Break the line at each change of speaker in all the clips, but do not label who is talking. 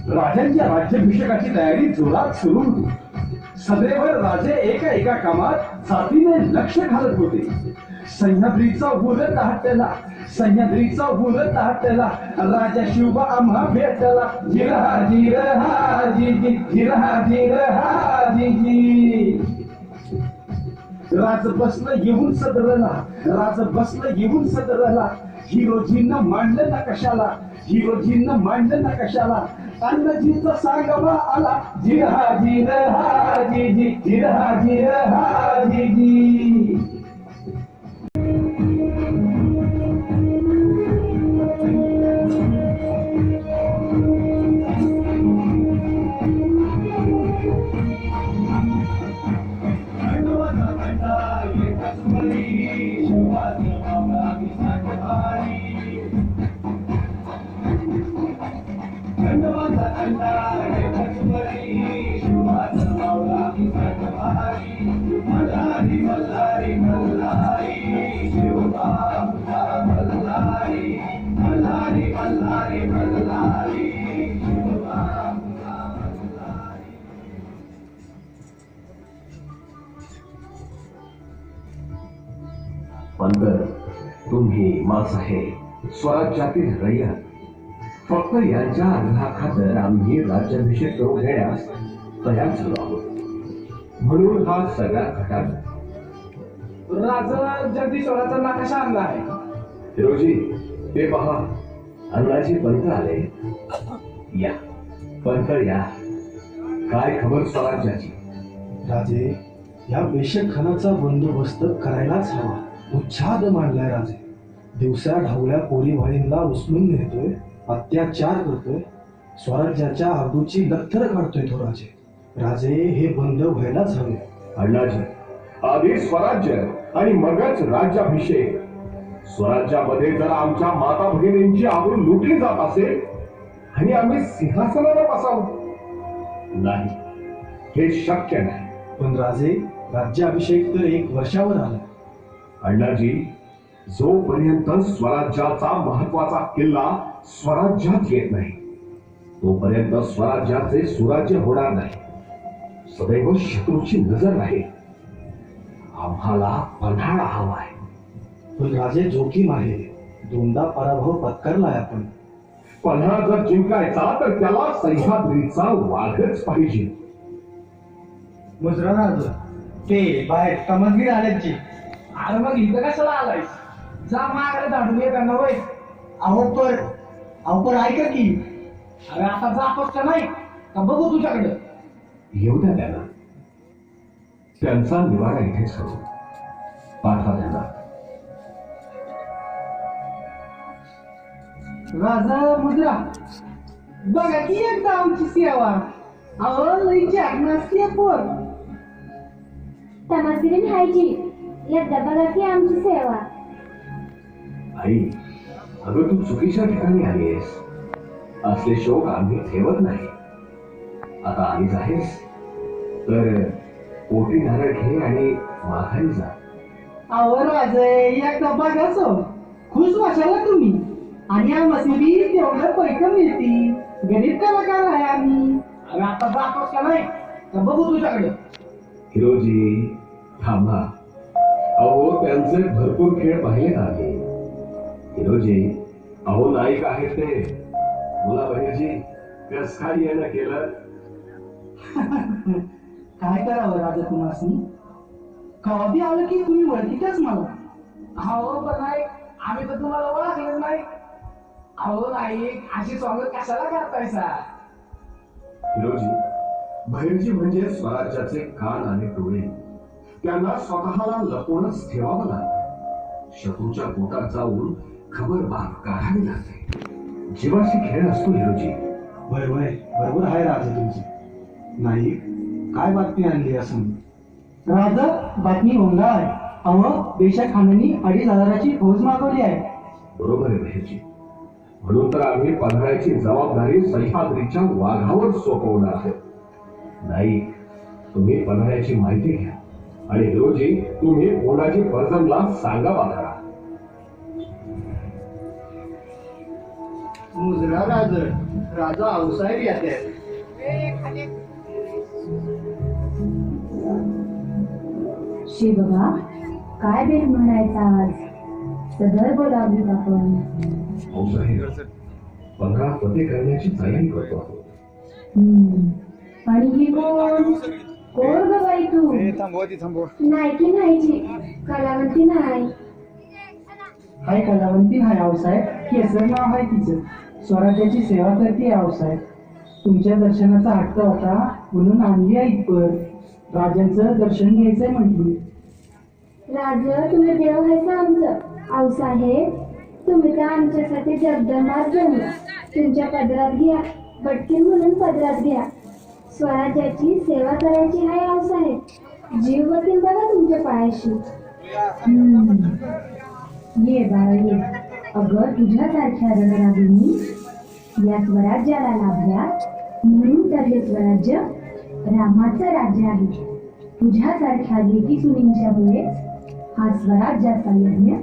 राजांच्या राज्याभिषेकाची तयारी जोरात सुरू होती. सदैव राजे एका कामात जातीने लक्ष घालत होते. सह्याद्रीचा उलट हटला, सह्याद्रीचा उलट हटला, राजा शिवबा आम्हा भेटला. जिरहा जिरहा जी जी, जिरहा जिरहा जी जी. राज बसलं येऊन सदरला, राज बसलं येऊन सदरला. हिरोजींना मांडलं ना कशाला, हिरोजींना मांडलं ना कशाला. अन्नजीचा सांगवा आला. जिरहा जिरहा जी जी, जिरहा जिरहा जी जी.
पंतर, तुम्ही मासाहेब, स्वराज्यातील रयत, फक्त यांच्या आग्रहाखातर आम्ही राज्याभिषेक करून घेण्यास तयार झालो आहोत. म्हणून हा सगळा खटाटोप.
राजा जगदीश्वराचा नकाशा आणला आहे.
हिरोजी, ते पहा, अण्णाजी पंत आले. या पंत या. काय खबर स्वराज्याची?
राजे, या बेशकखानाचा बंदोबस्त करायलाच हवा. उच्छाद मांडलाय राजे. दिवसा ढावल्या पोरी भाळींना उचलून नेतोय, अत्याचार करतोय, स्वराज्याच्या आबरूची लथर काढतोय तो राजे. राजे, हे बंद व्हायलाच हवे.
अण्णाजी, आधी स्वराज्य आणि मगच राज्याभिषेक. स्वराज्यामध्ये जर आमच्या माता भगिनींची आबरू लुटली जात असेल आणि आम्ही सिंहासनावर बसावं, नाही, हे शक्य नाही.
पण राजे, राज्याभिषेक तर 1 वर्षावर आला.
अण्णाजी, जोपर्यंत स्वराज्याचा महत्वाचा किल्ला स्वराज्यात येत नाही तोपर्यंत स्वराज्याचे सुराज्य होणार नाही. सदैव शत्रूची नजर राहील. आम्हाला पन्हाळा हवाय.
पण राजे, जोखीम आहे. 2दा पराभव पत्करलाय आपण.
पन्हाळा जर जिंकायचा तर त्याला सह्याद्रीचा वाघच पाहिजे.
मुजरा राज, ते बाहेर समजगीर आल्याची. अरे मग इथं कशाला आलायस? जा मागायला धाडून ये त्यांना. वय अहो पण ऐका की. अरे आता जातोस का नाही का बघू तुझ्याकडं.
येऊ द्या त्यांना. त्यांचा निवारा इथेच करू. पाठवा त्यांना.
राजा मुद्रा, बघा की एकदा आमची सेवा. अहो लई जागनास्ती पोर.
तमासगिरी न्यायची. एकदा बघा की आमची सेवा.
आई, अगं तू चुकीच्या ठिकाणी आलीस. असले शोक आम्ही ठेवत नाही. आता आलीच आहेस तर पोटी नारळ घे आणि माघारी जा.
अहो राजे, एकदा बघाच. खुश वाशाला तुम्ही. आणि आम्हाला बी तेवढं पैसे मिळतील. गरीब कलाकार आहे आम्ही. अरे आता जातोस का नाही का बघू तुझ्याकडे.
हिरोजी, थांबा. अहो, त्यांचे भरपूर खेळ पाहिले आले. हिरोजी, अहो नाईक आहेत ते. मुला बहिणीजी, कस काय येणं केलं?
काय करावं राजा तुम्हाला. कवा बी आलं की तुम्ही ओळखीतच मला. अहो पण नाही, आम्ही तर तुम्हाला ओळखलं नाही. अहो नाईक, अशी स्वागत कशाला करतायसा?
हिरोजी, बहिर्जी म्हणजे स्वराज्याचे कान आणि डोळे. त्यांना स्वतःला लपवूनच ठेवावं लागतं. शत्रूच्या पोटात जाऊन खबरबाग काढावी लागते. जीवाशी खेळ असतो हिरोजी.
वय बरोबर आहे राजे तुमची. नाही, काय बातमी आणली असं?
राजा, बातमी गोंधळ आहे. अहो बेशकखानाने 2,500ची फौज मागवली आहे.
बरोबर आहे बहिर्जी. म्हणून तर आम्ही पन्हाळ्याची जबाबदारी सह्याद्रीच्या वाघावर सोपवणार आहोत. नाही, तुम्ही पन्हाळ्याची माहिती घ्या आणि हिरोजी, तुम्ही कोणाची पर्जनला सांगा बाळा.
मुजरा राजा औसाहेब येते.
शिवबा काय बेल म्हणायचा आज सदर बोलावलीत आपण.
हो साहेब 15 पते करण्याची तयारी करतो आहोत.
आणि ही कोण कोण ग बाई तू. नाही की नाहीची कलावंती नाही.
हाय कलावंती हाय औसाहेब. केसर नाव आहे तिचं. स्वराज्याची सेवा करते औसाहेब. तुमच्या दर्शनाचा हट्ट होता म्हणून आणली आहे इथपर. राजांचं दर्शन घ्यायचंय म्हटली.
राज तुम्ही देव व्हायचं आमचं. आऊसाहेब तुम्ही तर आमच्यासाठी जगदमात जमला. तुमच्या पदरात घ्या बटकीन म्हणून पदरात घ्या. स्वराज्याची सेवा करायची आहे आऊसाहेब. जीव वतीन बघा तुमच्या पायाशी. ये बाळा ये. अगं तुझ्यासारख्या रणरागिणी या स्वराज्याला लाभल्या म्हणून तर हे स्वराज्य रामाचं राज्य आहे. तुझ्यासारख्या लेकी सुनींच्यामुळे हा स्वराज्याचा यज्ञ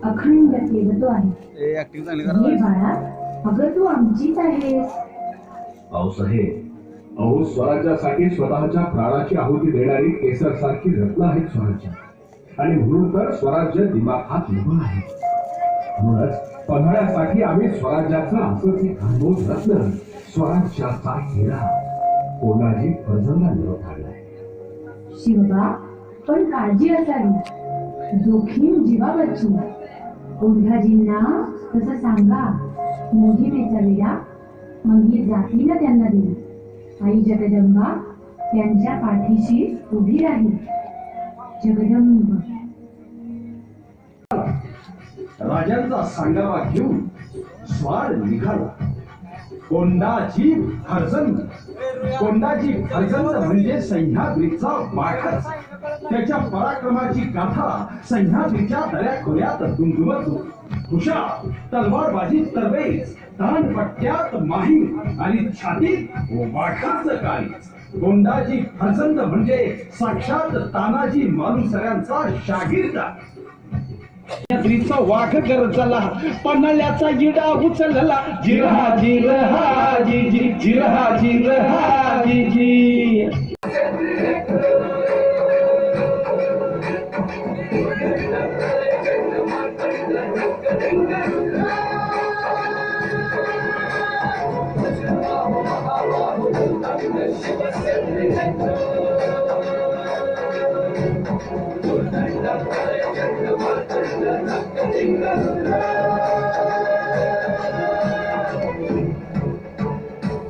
अखंड सेवतो आहे. ये बाळा अगं तू आमचीच आहेस.
आऊसाहेब अहो स्वराज्यासाठी स्वतःच्या प्राणाची आहुती देणारी केसर सारखी रत्न आहेत स्वराज्यात. आणि म्हणून तर स्वराज्य दिमाखात उभं आहे. म्हणूनच पन्हाळ्यासाठी आम्ही स्वराज्याचं असंच एक अनमोल रत्न स्वराज्याचा हिरा कोणाजी फर्जंदा निरोप काढलाय.
शिवबा पण काळजी असावी. जोखीम जीवावरची. ओढ्याजींना तसं सांगा. मोहिमेचा विडा मग जातीला त्यांना दिली. आई जगदंबा त्यांच्या पाठीशी उभी राहील. जगदंब.
राजांचा सांगावा घेऊन स्वार निघाला. कोंडाजी फर्जंद. कोंडाजी फर्जंद म्हणजे सह्याद्रीचा वाघच. त्याच्या पराक्रमाची गाथा सह्याद्रीच्या दऱ्याखोऱ्यात दुमदुमत होती. हुशार, तलवारबाजी तरबेज, तानपट्ट्यात माहीर आणि छातीत वाघाचं काळीज. कोंडाजी फर्जंद म्हणजे साक्षात तानाजी मालुसऱ्यांचा शागिर्द. सह्याद्रीचा वाघ गरजला, पन्हाळ्याचा इडा उचलला. जिरहा जिरहा जी जी जिरहा जिरहा जी जी.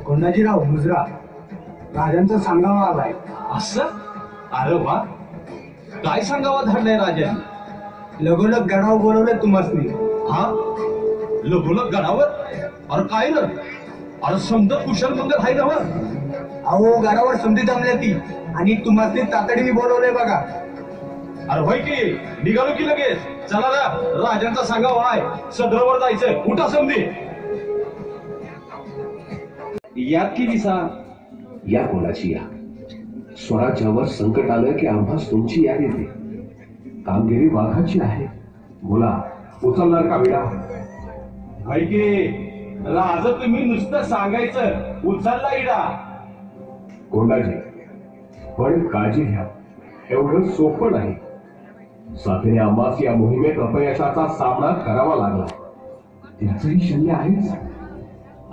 कोंडाजीराव मुजरा राजांचा सांगावा आलाय.
असं अरे वा, काय सांगावा धाडलंय राजाने.
लगोलग गडावर बोलवले तुम्हासनी.
हा लगोलग गडावर. अरे काय र. अरे समजा कुशल मंगल हाय ना.
अहो गडावर समधी जमल्या ती आणि तुम्हासनी तातडीने बोलवलंय बघा.
अरे होय की निघालो की लगेच. चला ना राजांचा सांगावा आहे. सदरावर जायचंय. उठा समधी. यात की दिसा.
या कोणाची या. स्वराज्यावर संकट आलं की आम्हास तुमची याद येते. कामगिरी वाघाची आहे. बोला उचलणार का विडा.
होय की राज तुम्ही नुसतं सांगायचं उचलला इडा.
कोंडाजी पण काळजी घ्या. एवढं सोपं नाही. साथीने आम्हास या मोहिमेत अपयशाचा सामना करावा लागला. त्याचंही शल्य आहेच.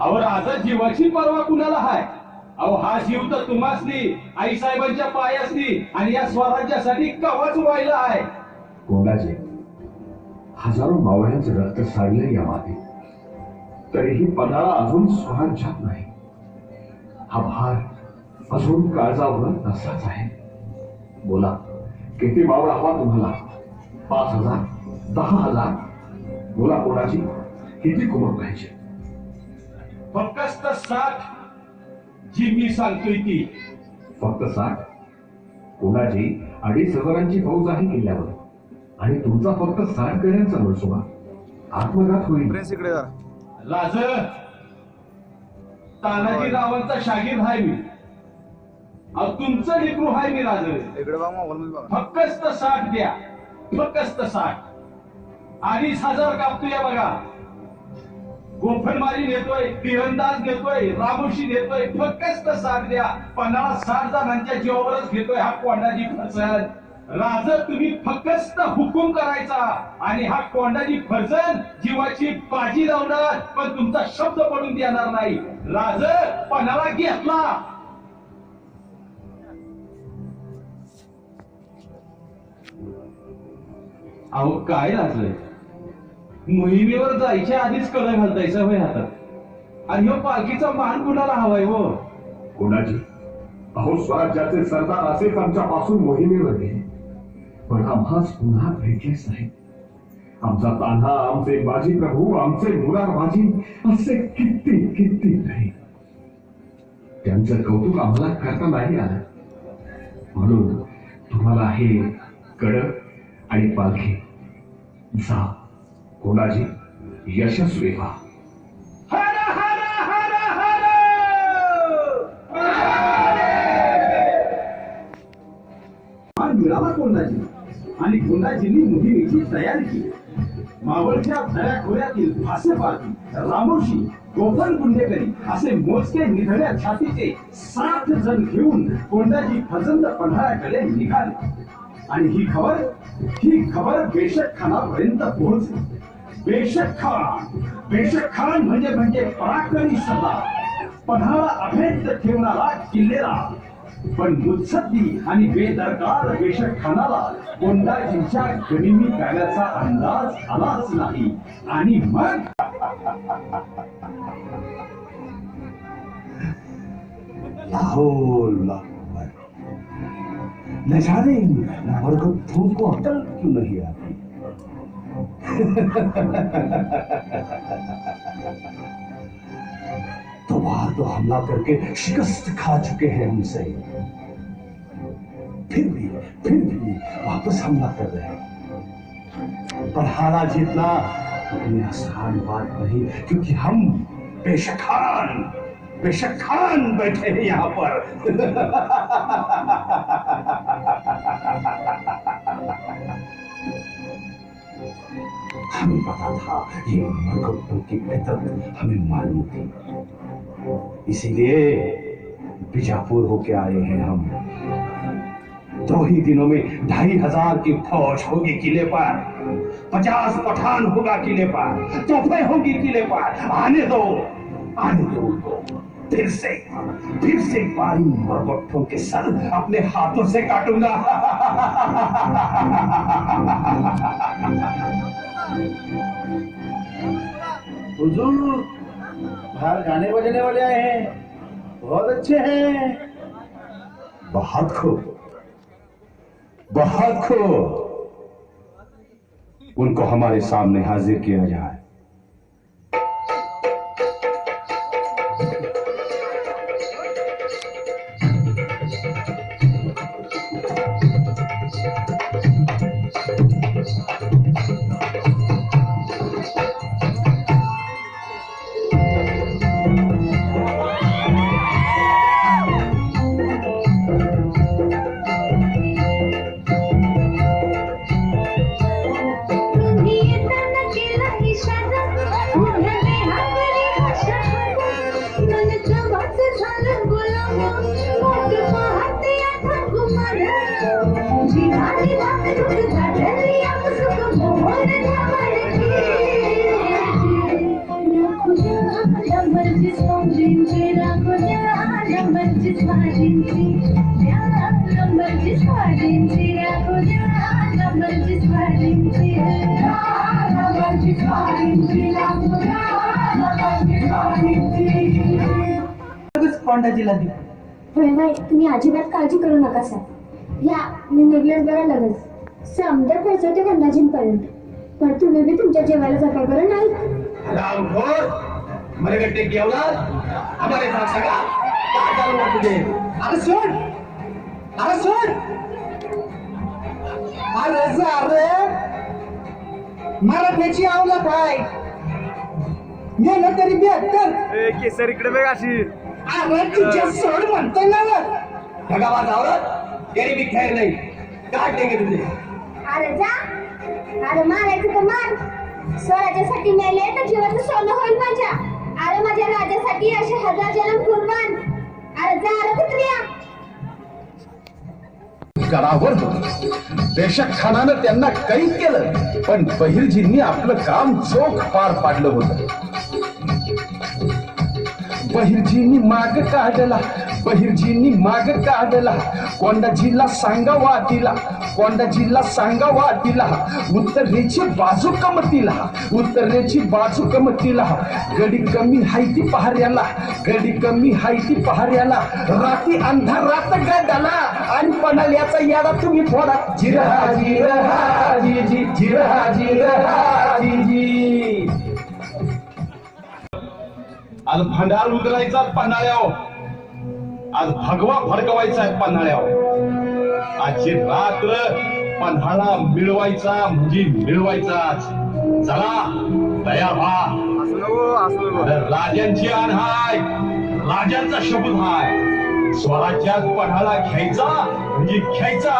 अहो राजा जीवाची पर्वा कुणाला हाय. अहो हा जीव तर तुम्हासनी आई साहेबांच्या पायासनी आणि या स्वराज्यासाठी कवच व्हायला आहे.
कोंडाजी हजारो मावळ्यांचं रक्त सांडलं या मातीत. तरीही पन्हाळा अजून स्वराज्यात नाही. हा भार अजून काळजावर तसाच आहे. बोला किती मावळ हवा तुम्हाला. 5,000 10,000. बोला कोणाची किती कुमक पाहिजे.
फक्त 60 जी मी सांगतोय ती.
फक्त 60. कोणाची 2,500 फौज आहे किल्ल्यावर आणि तुमचा फक्त 60 गड्यांचा मनसुबा. आत्मघात होईल.
राज तानाजी रावांचा शागीर आहे मी. अहो तुमचं लेकरू आहे मी राज. फक्त 60 द्या. फक्त 60. 2,500 कापतोय बघा. गोफणमारी नेतोय, तिरंदाज नेतोय, रामोशी नेतोय, फक्त साथ द्या. 50-60 जणांच्या जीवावरच घेतोय हा कोंडाजी फरसन. राज तुम्ही फक्त हुकूम करायचा आणि हा कोंडाजी फरसन जीवाची बाजी लावणार, पण तुमचा शब्द पडून देणार नाही. राज पणाला घेतला. अहो काय लागलंय, मोहिमेवर जायच्या आधीच कळ घालतायचा होय हातात. आणि ह्यो पालखीचा मान कुणाला हवाय हो?
कोणाची? अहो स्वराज्याचे सरदार असेच आमच्यापासून मोहिमेवर गेले, पण आम्हास पुन्हा भेटलेच नाही. आमचा तान्हा, आमचे बाजी प्रभू, आमचे मुरारबाजी असे किती किती नाही. त्यांचं कौतुक आम्हाला करता नाही आलं, म्हणून तुम्हाला हे कड आणि पालखी जा. कोणाजी यशस्वी व्हा.
हर हर हर हर. मान मिळाला कोंडाजी आणि कोंडाजींनी मोहिमेची तयारी केली. मावळच्या दऱ्याखोऱ्यातील फासेपारधी, रामोशी, गोफण गुंडेकरी असे मोजके निधड्या छातीचे 60 जण घेऊन कोंडाजी फजंद पन्हाळ्याकडे निघाले. आणि ही खबर बेशक खानापर्यंत पोहोचली. बेशक खान म्हणजे पराक्रमी सरदार, पन्हाळा अभेद्य ठेवणारा किल्लेला. पण मुत्सद्दी आणि बेदरकार बेशक खानाला कोंडाजींच्या गनिमी काव्याचा अंदाज आलाच नाही. आणि मग
न जाने मरगत्थों को अकल क्यों नहीं आती. तो बाहर तो हमला करके शिकस्त खा चुके हैं हमसे, फिर भी वापस हमला कर रहे हैं. पर हारा जीतना इतनी आसान बात नहीं, क्योंकि हम बेशक खान बैठे हैं यहाँ पर. हमें पता था ये मरकटों की फितरत हमें मालूम थी, इसीलिए बीजापुर होके आए हैं हम. 2 ही दिनों में 2500 की फौज होगी किले पर, 50 पठान होगा किले पर, तोफे होगी किले पर. आने दो उनको. फिर से बारी मरकटों के सर अपने हाथों से काटूंगा.
हुजूर, बाहर गाने बजने वाले आए हैं, बहुत अच्छे हैं.
बहुत खूब. उनको हमारे सामने हाजिर किया जाए.
कोंडाजीला दिली.
होय, तुम्ही अजिबात काळजी करू नका सर. या मी निघलेच बघा लगेच. समजा पोहोचवते कोंडाजींपर्यंत. पण तुम्ही बी तुमच्या जेवायला जपा बरं नाही.
रामखोर मरगट्टे की औलाद, हमारे साथ सगा क्या करूंगा तुझे. अरे सुन. अरे मराठ्याची औलाद आहे. मेहनत तरी 72.
केसर इकडे बघ अशी.
अरे तुझ्या सोड म्हणतो ना. भगावाज औरत तेरी भी खैर नहीं. काट देंगे तुझे.
अरे जा. अरे मारायचं तर मार. स्वराज्यासाठी मेले तर जीवाचं सोनं होईल माझ्या. अरे माझ्या राजासाठी असे 1000 जन्म कुर्बान. अरे जा अरे कुत्र्या.
गडावर होते. बेशक खानानं त्यांना कैद केलं, पण बहिर्जींनी आपलं काम चोख पार पाडलं होतं. बहिर्जींनी माग काढला कोंडाजीला सांगा वाटीला उत्तरेची बाजू कमतीला गडी कमी हायती पहाऱ्याला राती अंधारात गडाला आणि पणाल्याचा याडा तुम्ही फोडा. जिरहाजी
आज भंडार उतरायचा पन्हाळ्यावर, आज भगवा भडकवायचा पन्हाळ्यावर. आजची रात्र पन्हाळा मिळवायचा म्हणजे मिळवायचाच. चला तयार व्हा. राजांची आण हाय, राजांचा शब्द हाय. स्वराज्यात पन्हाळा घ्यायचा म्हणजे घ्यायचा.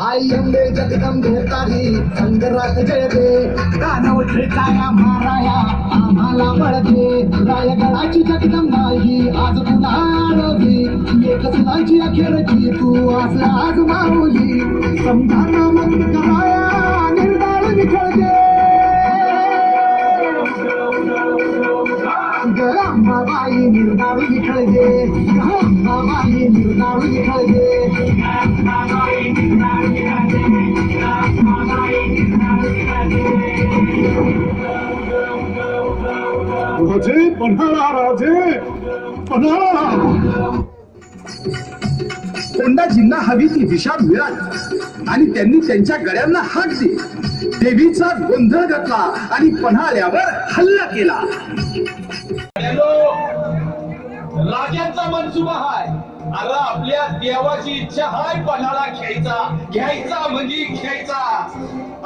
आई अंबे जगदंबे तारी संगरात जय दे. दानव खेचाया माराया आम्हाला बळदे. रायगडाची जगदंबा ही आज पुन्हा आळवी. एक सुनाची अखेरची तू आज माऊली. समजाना मग कराया निर्धार निखळते. अंबाबाई निर्धार निखळते. अंबाबाई निर्धार निखळते.
राजे पन्हाळा.
कोंडाजींना हवी ती दिशा मिळाली आणि त्यांनी त्यांच्या गड्यांना हाक दिली. देवीचा गोंधळ घातला आणि पन्हाळ्यावर हल्ला केला.
राजांचा मनसुबा हाय. अरे आपल्या देवाची इच्छा हाय पन्हाळा घ्यायचा म्हणजे घ्यायचा.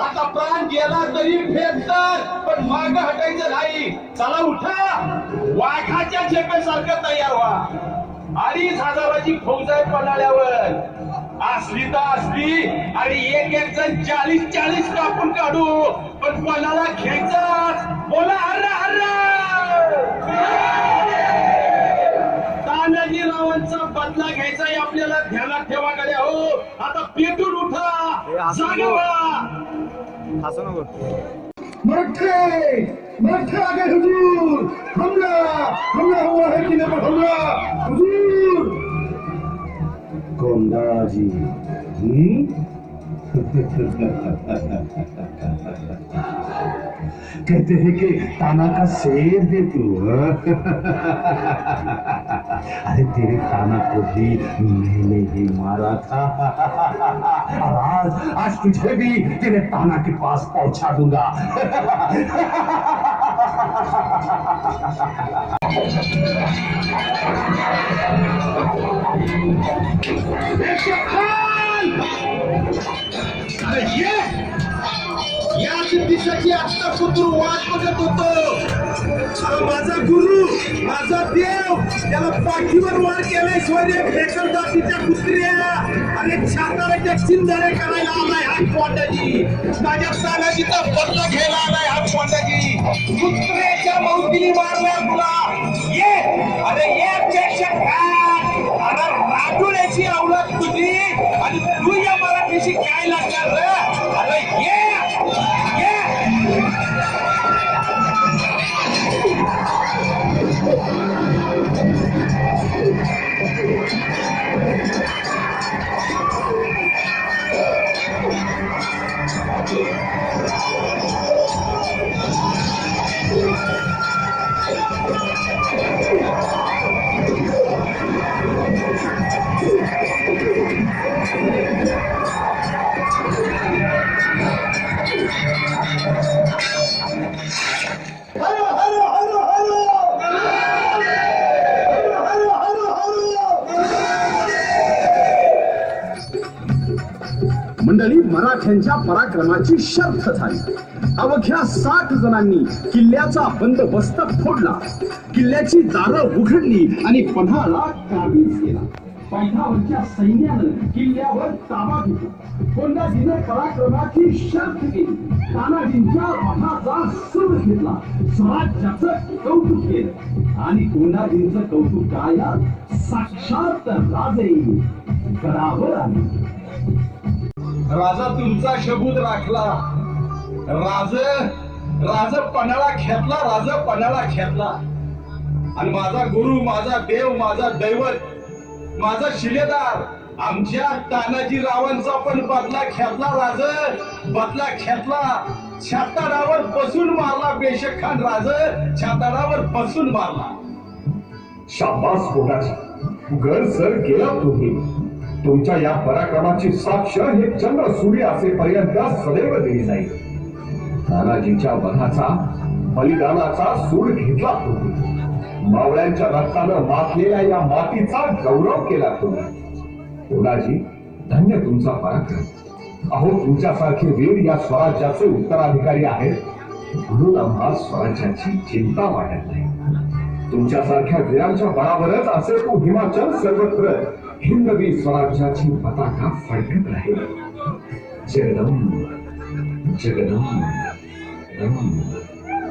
आता प्राण गेला तरी फेकतात, पण माग हटायचं नाही. चला उठा, वाघाच्या झेपेसारखं तयार व्हा. 2500ची फौज आहे पन्हाळ्यावर. असली तर असली आणि एक जण 40 कापून काढू, पण पन्हाळा घ्यायचाच. बोला हर्रा हर्रा. तानाजी रावांचा बदला घ्यायचा आहे आपल्याला. ध्यानात ठेवा गड्या हो. आता पेटून उठा, जागा व्हा.
मराठे आगे हुजूर. हमला हुआ है कि नहीं हमला हुजूर.
कोंडाजी कहते हैं कि ताना का शेर है तू. अरे तेरे ताना को भी मैंने ही मारा था. और आज तुझे भी तेरे ताना के पास पहुंचा दूंगा.
याच दिवसाची आत्ता पुत्र वाट बघत होतो. माझा गुरु, माझा देव, त्याला पाठीवर वर केलाय. सोयरे भेकर जातीच्या कुत्र्या आणि छाताराच्या चिंधारे करायला आलाय हा कोंडाजी. माझ्या तानाजीचा बदला घ्यायला आलाय हा कोंडाजी. कुत्र्याच्या मौतीने मारणार तुला. ये अरे ये प्रेक्षक अरे राठोड्याची अवलत तुझी आणि तू या मराठीशी काय लागणार रे. अरे ये मंडळी, मराठ्यांच्या पराक्रमाची शर्थ झाली. अवघ्या 60 जणांनी किल्ल्याचा बंदोबस्त फोडला. किल्ल्याची दारं उघडली आणि पन्हाळा काबीज केला. पैठावरच्या सैन्यानं किल्ल्यावर ताबा घेतला. कोंडाजीनं पराक्रमाची शर्थ केली. तानाजींच्या वधाचा सूर घेतला. स्वराज्याचं कौतुक केलं. आणि कोंडाजींचं कौतुक काय, साक्षात राजे गडावर आले.
राजा तुमचा शबूत राखला. राज पणाला घेतला. आणि माझा गुरु, माझा देव, माझा दैवत, माझा शिलेदार आमच्या तानाजी रावांचा पण बदला घेतला. छाताडावर बसून मारला. बेशक खान राज छाताडावर बसून मारला.
शाबास कोणाची घर सर केला तुम्ही. तुमच्या या पराक्रमाची साक्ष हे चंद्र सूर्य असेपर्यंत सदैव दिली जाईल. तानाजीच्या वधाचा, बलिदानाचा सूड घेतला तुम्ही. मावळ्यांच्या रक्तानं माखलेल्या या मातीचा गौरव केला तुम्ही. कोणाजी, धन्य तुमचा पराक्रम. अहो, तुमच्यासारखे वीर या स्वराज्याचे उत्तराधिकारी आहेत, म्हणून आम्हा स्वराज्याची चिंता वाटत नाही. तुमच्यासारख्या वीरांच्या बळावरच असे तो हिमाचल सर्वत्र हिंदवी स्वराज्याची पताका फडकत राहील. जगदंब जगदंब